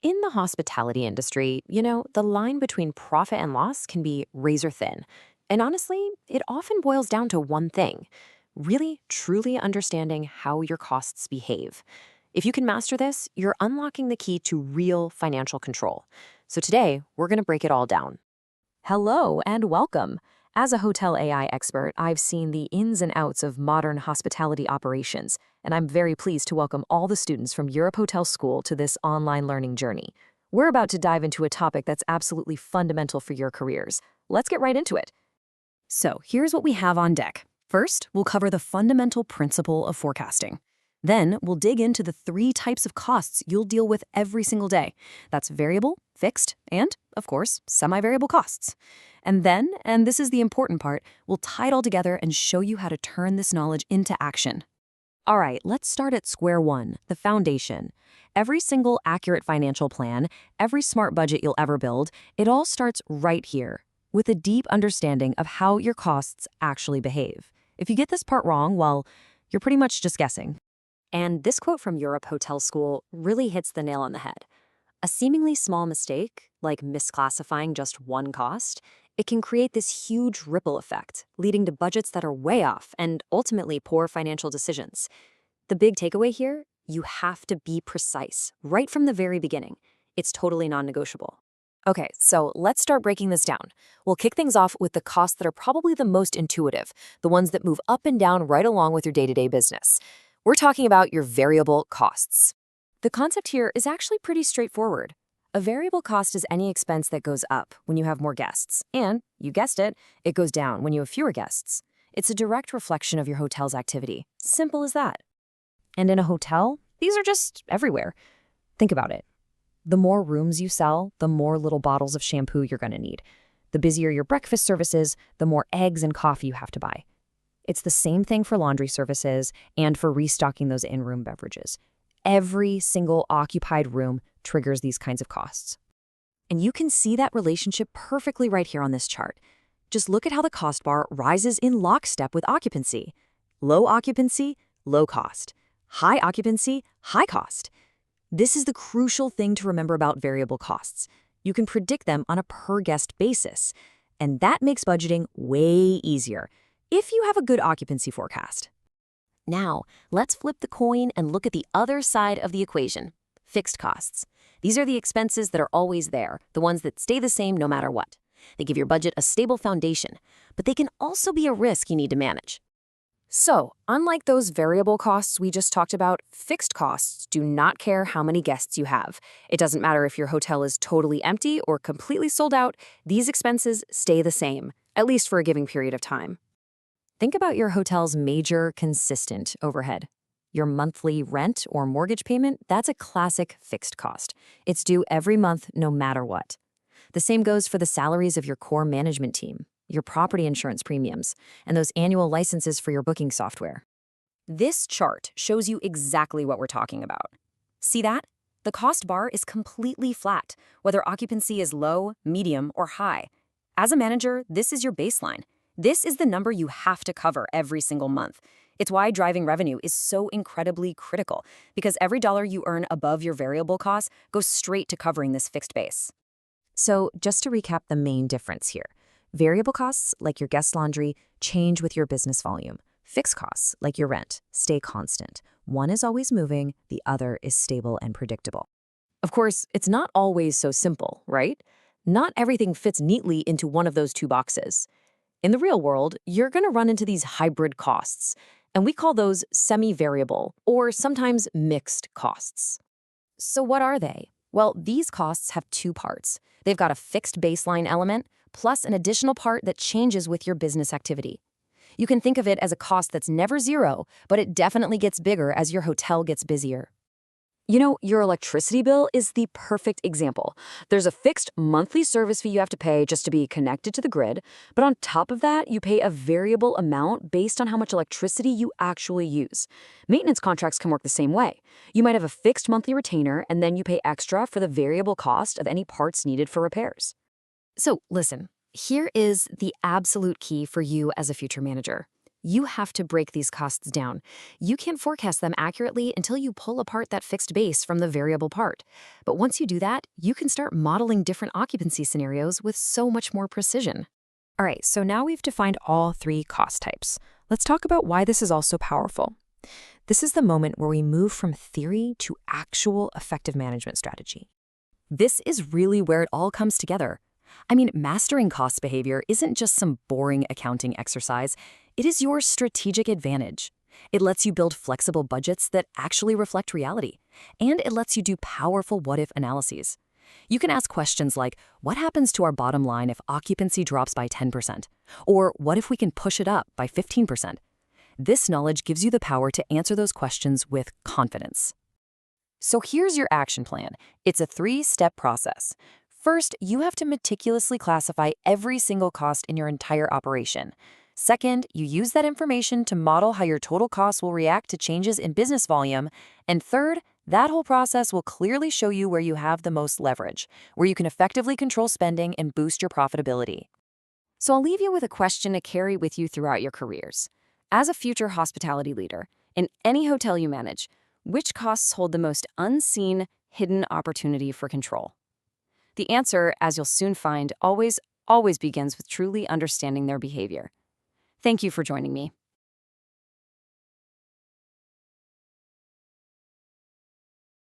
In the hospitality industry, the line between profit and loss can be razor thin. And honestly, it often boils down to one thing: really, truly understanding how your costs behave. If you can master this, you're unlocking the key to real financial control. So today, we're going to break it all down. Hello and welcome. As a hotel AI expert, I've seen the ins and outs of modern hospitality operations, and I'm very pleased to welcome all the students from Europe Hotel School to this online learning journey. We're about to dive into a topic that's absolutely fundamental for your careers. Let's get right into it. So, here's what we have on deck. First, we'll cover the fundamental principle of forecasting. Then, we'll dig into the three types of costs you'll deal with every single day. That's variable, fixed, and, of course, semi-variable costs. And then, and this is the important part, we'll tie it all together and show you how to turn this knowledge into action. All right, let's start at square one, the foundation. Every single accurate financial plan, every smart budget you'll ever build, it all starts right here, with a deep understanding of how your costs actually behave. If you get this part wrong, well, you're pretty much just guessing. And this quote from Europe Hotel School really hits the nail on the head. A seemingly small mistake, like misclassifying just one cost, it can create this huge ripple effect, leading to budgets that are way off and ultimately poor financial decisions. The big takeaway here: you have to be precise right from the very beginning. It's totally non-negotiable. Okay, so let's start breaking this down. We'll kick things off with the costs that are probably the most intuitive, the ones that move up and down right along with your day-to-day business. We're talking about your variable costs. The concept here is actually pretty straightforward. A variable cost is any expense that goes up when you have more guests, and, you guessed it, it goes down when you have fewer guests. It's a direct reflection of your hotel's activity. Simple as that. And in a hotel, these are just everywhere. Think about it. The more rooms you sell, the more little bottles of shampoo you're going to need. The busier your breakfast service is, the more eggs and coffee you have to buy. It's the same thing for laundry services and for restocking those in-room beverages. Every single occupied room triggers these kinds of costs. And you can see that relationship perfectly right here on this chart. Just look at how the cost bar rises in lockstep with occupancy. Low occupancy, low cost. High occupancy, high cost. This is the crucial thing to remember about variable costs. You can predict them on a per-guest basis, and that makes budgeting way easier if you have a good occupancy forecast. Now, let's flip the coin and look at the other side of the equation: fixed costs. These are the expenses that are always there, the ones that stay the same no matter what. They give your budget a stable foundation, but they can also be a risk you need to manage. So, unlike those variable costs we just talked about, fixed costs do not care how many guests you have. It doesn't matter if your hotel is totally empty or completely sold out, these expenses stay the same, at least for a given period of time. Think about your hotel's major, consistent overhead. Your monthly rent or mortgage payment, that's a classic fixed cost. It's due every month no matter what. The same goes for the salaries of your core management team, your property insurance premiums, and those annual licenses for your booking software. This chart shows you exactly what we're talking about. See that? The cost bar is completely flat, whether occupancy is low, medium, or high. As a manager, this is your baseline. This is the number you have to cover every single month. It's why driving revenue is so incredibly critical, because every dollar you earn above your variable costs goes straight to covering this fixed base. So, just to recap the main difference here: variable costs, like your guest laundry, change with your business volume. Fixed costs, like your rent, stay constant. One is always moving, the other is stable and predictable. Of course, it's not always so simple, right? Not everything fits neatly into one of those two boxes. In the real world, you're going to run into these hybrid costs, and we call those semi-variable or sometimes mixed costs. So what are they? Well, these costs have two parts. They've got a fixed baseline element plus an additional part that changes with your business activity. You can think of it as a cost that's never zero, but it definitely gets bigger as your hotel gets busier. Your electricity bill is the perfect example. There's a fixed monthly service fee you have to pay just to be connected to the grid, but on top of that, you pay a variable amount based on how much electricity you actually use. Maintenance contracts can work the same way. You might have a fixed monthly retainer, and then you pay extra for the variable cost of any parts needed for repairs. So listen, here is the absolute key for you as a future manager. You have to break these costs down. You can't forecast them accurately until you pull apart that fixed base from the variable part. But once you do that, you can start modeling different occupancy scenarios with so much more precision. All right, so now we've defined all three cost types. Let's talk about why this is also powerful. This is the moment where we move from theory to actual effective management strategy. This is really where it all comes together. I mean, mastering cost behavior isn't just some boring accounting exercise, it is your strategic advantage. It lets you build flexible budgets that actually reflect reality, and it lets you do powerful what-if analyses. You can ask questions like, what happens to our bottom line if occupancy drops by 10%? Or what if we can push it up by 15%? This knowledge gives you the power to answer those questions with confidence. So here's your action plan. It's a 3-step process. First, you have to meticulously classify every single cost in your entire operation. Second, you use that information to model how your total costs will react to changes in business volume. And third, that whole process will clearly show you where you have the most leverage, where you can effectively control spending and boost your profitability. So I'll leave you with a question to carry with you throughout your careers. As a future hospitality leader, in any hotel you manage, which costs hold the most unseen, hidden opportunity for control? The answer, as you'll soon find, always begins with truly understanding their behavior. Thank you for joining me.